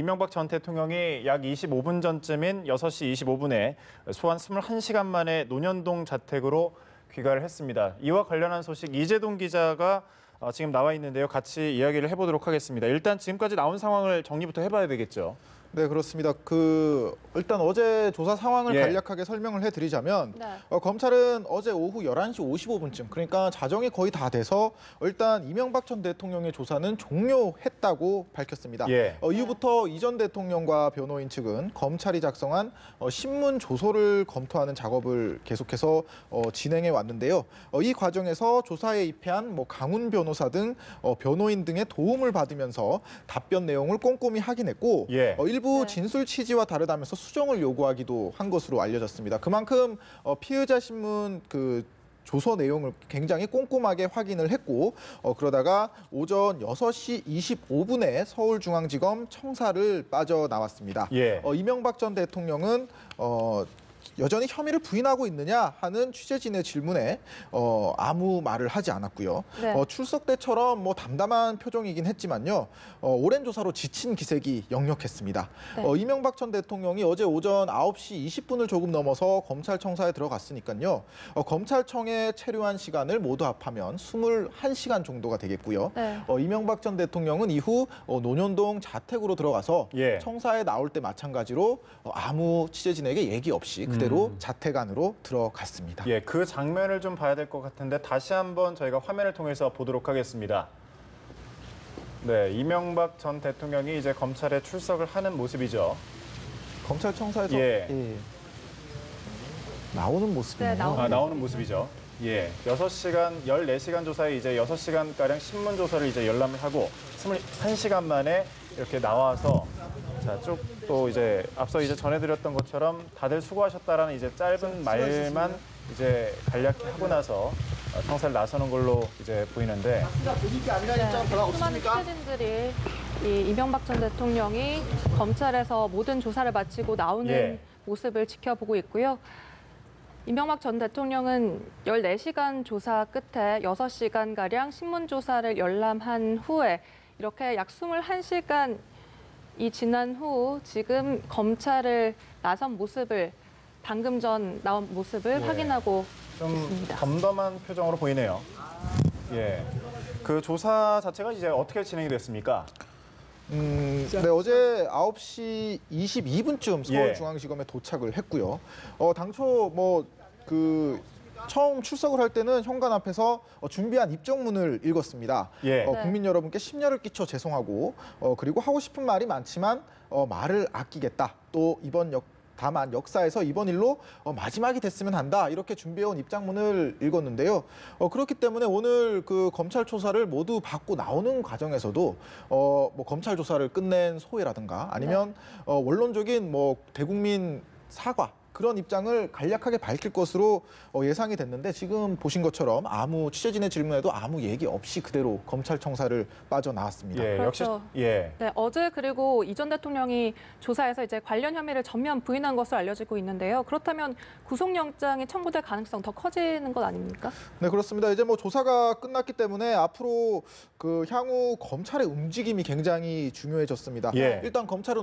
이명박 전 대통령이 약 25분 전쯤인 6시 25분에 소환 21시간 만에 논현동 자택으로 귀가를 했습니다. 이와 관련한 소식 이재동 기자가 지금 나와 있는데요. 같이 이야기를 해보도록 하겠습니다. 일단 지금까지 나온 상황을 정리부터 해봐야 되겠죠. 네, 그렇습니다. 일단 어제 조사 상황을 간략하게 설명을 해드리자면 검찰은 어제 오후 11시 55분쯤 그러니까 자정이 거의 다 돼서 일단 이명박 전 대통령의 조사는 종료했다고 밝혔습니다. 이후부터 이 전 대통령과 변호인 측은 검찰이 작성한 신문 조서를 검토하는 작업을 계속해서 진행해 왔는데요. 이 과정에서 조사에 입회한 강훈 변호사 등 변호인 등의 도움을 받으면서 답변 내용을 꼼꼼히 확인했고 일부 진술 취지와 다르다면서 수정을 요구하기도 한 것으로 알려졌습니다. 그만큼 피의자 신문 조서 내용을 굉장히 꼼꼼하게 확인을 했고 그러다가 오전 6시 25분에 서울중앙지검 청사를 빠져나왔습니다. 이명박 전 대통령은 여전히 혐의를 부인하고 있느냐 하는 취재진의 질문에 아무 말을 하지 않았고요. 출석 때처럼 담담한 표정이긴 했지만요. 오랜 조사로 지친 기색이 역력했습니다. 이명박 전 대통령이 어제 오전 9시 20분을 조금 넘어서 검찰청사에 들어갔으니까요. 검찰청에 체류한 시간을 모두 합하면 21시간 정도가 되겠고요. 이명박 전 대통령은 이후 논현동 자택으로 들어가서 청사에 나올 때 마찬가지로 아무 취재진에게 얘기 없이 그대로 자택 안으로 들어갔습니다. 그 장면을 좀 봐야 될 것 같은데 다시 한번 저희가 화면을 통해서 보도록 하겠습니다. 네, 이명박 전 대통령이 이제 검찰에 출석을 하는 모습이죠. 검찰청사에서 나오는 모습이네요. 나오는 모습이죠. 6시간, 14시간 조사에 이제 6시간가량 신문 조서를 이제 열람을 하고 21시간 만에 이렇게 나와서 쭉 또 이제 앞서 이제 전해드렸던 것처럼 다들 수고하셨다라는 이제 짧은 말만 이제 간략히 하고 나서 청사를 나서는 걸로 이제 보이는데. 수많은 취재진들이 이명박 전 대통령이 검찰에서 모든 조사를 마치고 나오는 모습을 지켜보고 있고요. 이명박 전 대통령은 14시간 조사 끝에 6시간가량 신문 조사를 열람한 후에 이렇게 약 21시간 이 지난 후 지금 검찰을 나선 모습을 방금 전 나온 모습을 확인하고 있습니다. 좀 덤덤한 표정으로 보이네요. 그 조사 자체가 이제 어떻게 진행이 됐습니까? 어제 9시 22분쯤 서울중앙지검에 도착을 했고요. 당초 처음 출석을 할 때는 현관 앞에서 준비한 입정문을 읽었습니다. 국민 여러분께 심려를 끼쳐 죄송하고 그리고 하고 싶은 말이 많지만 말을 아끼겠다. 또 다만 역사에서 이번 일로 마지막이 됐으면 한다. 이렇게 준비해온 입장문을 읽었는데요. 그렇기 때문에 오늘 검찰 조사를 모두 받고 나오는 과정에서도 검찰 조사를 끝낸 소회라든가 아니면 원론적인 대국민 사과 그런 입장을 간략하게 밝힐 것으로 예상이 됐는데 지금 보신 것처럼 아무 취재진의 질문에도 아무 얘기 없이 그대로 검찰청사를 빠져나왔습니다. 그렇죠. 어제 그리고 이 전 대통령이 조사에서 이제 관련 혐의를 전면 부인한 것으로 알려지고 있는데요. 그렇다면 구속영장이 청구될 가능성 더 커지는 것 아닙니까? 네, 그렇습니다. 이제 조사가 끝났기 때문에 앞으로 향후 검찰의 움직임이 굉장히 중요해졌습니다. 일단 검찰은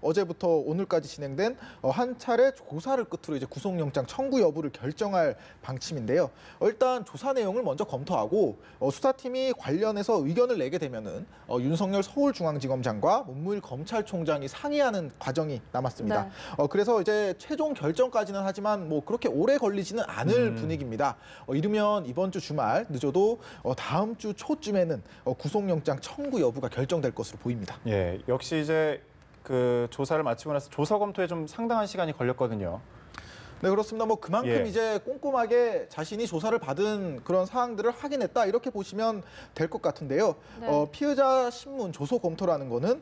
어제부터 오늘까지 진행된 한 차례 조사를 끝으로 이제 구속영장 청구 여부를 결정할 방침인데요. 일단 조사 내용을 먼저 검토하고 수사팀이 관련해서 의견을 내게 되면은 윤석열 서울중앙지검장과 문무일 검찰총장이 상의하는 과정이 남았습니다. 그래서 이제 최종 결정까지는 하지만 그렇게 오래 걸리지는 않을 분위기입니다. 이르면 이번 주 주말 늦어도 다음 주 초쯤에는 구속영장 청구 여부가 결정될 것으로 보입니다. 역시 이제 조사를 마치고 나서 조사 검토에 좀 상당한 시간이 걸렸거든요. 네, 그렇습니다. 그만큼 이제 꼼꼼하게 자신이 조사를 받은 그런 사항들을 확인했다 이렇게 보시면 될 것 같은데요. 피의자 신문 조서 검토라는 거는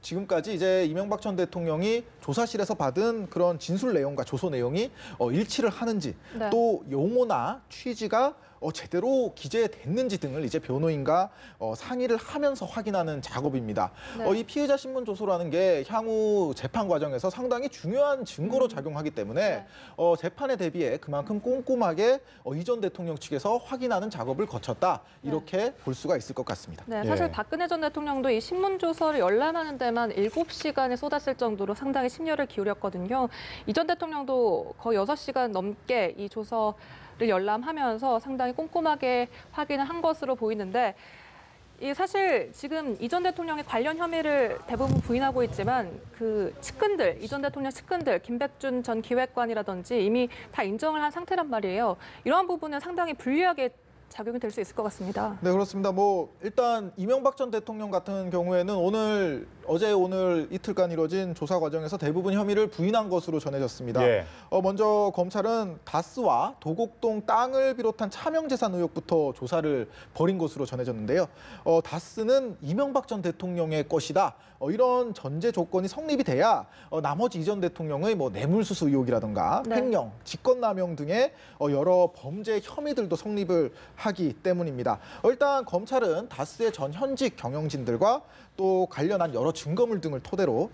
지금까지 이제 이명박 전 대통령이 조사실에서 받은 그런 진술 내용과 조서 내용이 일치를 하는지 또 용어나 취지가 제대로 기재됐는지 등을 이제 변호인과 상의를 하면서 확인하는 작업입니다. 네. 이 피의자 신문 조서라는 게 향후 재판 과정에서 상당히 중요한 증거로 작용하기 때문에 네. 재판에 대비해 그만큼 꼼꼼하게 이 전 대통령 측에서 확인하는 작업을 거쳤다. 이렇게 볼 수가 있을 것 같습니다. 네, 사실 예. 박근혜 전 대통령도 이 신문조서를 열람하는 데만 7시간을 쏟았을 정도로 상당히 심려를 기울였거든요. 이 전 대통령도 거의 6시간 넘게 이 조서를 열람하면서 상당히 꼼꼼하게 확인을 한 것으로 보이는데 사실 지금 이 전 대통령의 관련 혐의를 대부분 부인하고 있지만 그 측근들, 이 전 대통령 측근들, 김백준 전 기획관이라든지 이미 다 인정을 한 상태란 말이에요. 이러한 부분은 상당히 불리하게 작용이 될 수 있을 것 같습니다. 네, 그렇습니다. 일단 이명박 전 대통령 같은 경우에는 어제 오늘 이틀간 이뤄진 조사 과정에서 대부분 혐의를 부인한 것으로 전해졌습니다. 예. 먼저 검찰은 다스와 도곡동 땅을 비롯한 차명재산 의혹부터 조사를 벌인 것으로 전해졌는데요. 다스는 이명박 전 대통령의 것이다. 이런 전제 조건이 성립이 돼야 나머지 이 전 대통령의 뇌물수수 의혹이라든가 네. 횡령, 직권남용 등의 여러 범죄 혐의들도 성립을 하기 때문입니다. 일단 검찰은 다스의 전 현직 경영진들과 또 관련한 여러 증거물 등을 토대로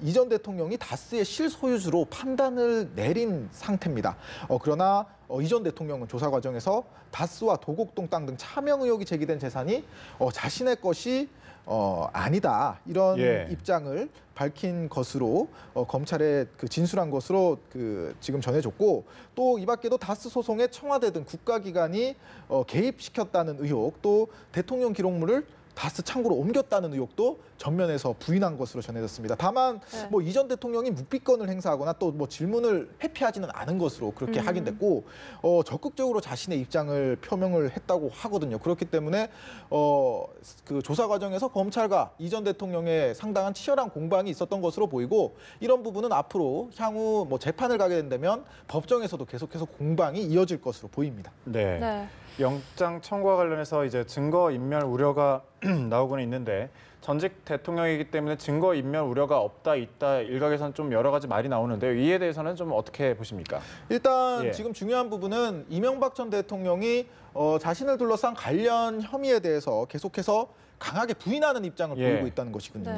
이 전 대통령이 다스의 실소유주로 판단을 내린 상태입니다. 그러나 이 전 대통령은 조사 과정에서 다스와 도곡동 땅 등 차명 의혹이 제기된 재산이 자신의 것이 아니다. 이런 예. 입장을 밝힌 것으로 검찰에 진술한 것으로 지금 전해졌고 또 이 밖에도 다스 소송에 청와대 등 국가기관이 개입시켰다는 의혹 또 대통령 기록물을 다스 창고로 옮겼다는 의혹도 전면에서 부인한 것으로 전해졌습니다. 다만 이 전 대통령이 묵비권을 행사하거나 또 질문을 회피하지는 않은 것으로 그렇게 확인됐고 적극적으로 자신의 입장을 표명을 했다고 하거든요. 그렇기 때문에 그 조사 과정에서 검찰과 이 전 대통령의 상당한 치열한 공방이 있었던 것으로 보이고 이런 부분은 앞으로 향후 재판을 가게 된다면 법정에서도 계속해서 공방이 이어질 것으로 보입니다. 네. 네. 영장 청구와 관련해서 이제 증거 인멸 우려가 나오고는 있는데 전직 대통령이기 때문에 증거 인멸 우려가 없다 있다 일각에서는 좀 여러 가지 말이 나오는데요. 이에 대해서는 좀 어떻게 보십니까? 일단 예. 지금 중요한 부분은 이명박 전 대통령이 자신을 둘러싼 관련 혐의에 대해서 계속해서 강하게 부인하는 입장을 예. 보이고 있다는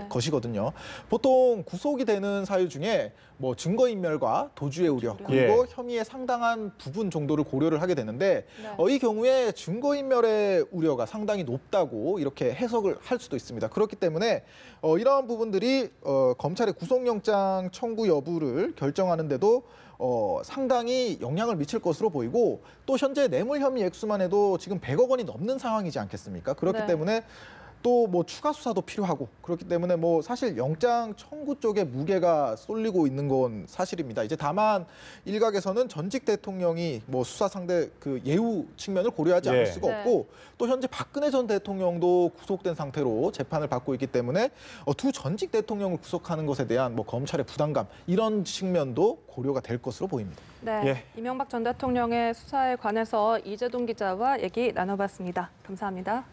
것이거든요. 보통 구속이 되는 사유 중에 증거인멸과 도주의 우려 그리고 혐의의 상당한 부분 정도를 고려를 하게 되는데 이 경우에 증거인멸의 우려가 상당히 높다고 이렇게 해석을 할 수도 있습니다. 그렇기 때문에 이러한 부분들이 검찰의 구속영장 청구 여부를 결정하는 데도 상당히 영향을 미칠 것으로 보이고 또 현재 뇌물 혐의 액수만 해도 지금 100억 원이 넘는 상황이지 않겠습니까? 그렇기 때문에 또 추가 수사도 필요하고 그렇기 때문에 사실 영장 청구 쪽에 무게가 쏠리고 있는 건 사실입니다. 이제 다만 일각에서는 전직 대통령이 수사 상대 예우 측면을 고려하지 않을 수가 없고 또 현재 박근혜 전 대통령도 구속된 상태로 재판을 받고 있기 때문에 두 전직 대통령을 구속하는 것에 대한 검찰의 부담감 이런 측면도 고려가 될 것으로 보입니다. 네, 예. 이명박 전 대통령의 수사에 관해서 이재동 기자와 얘기 나눠봤습니다. 감사합니다.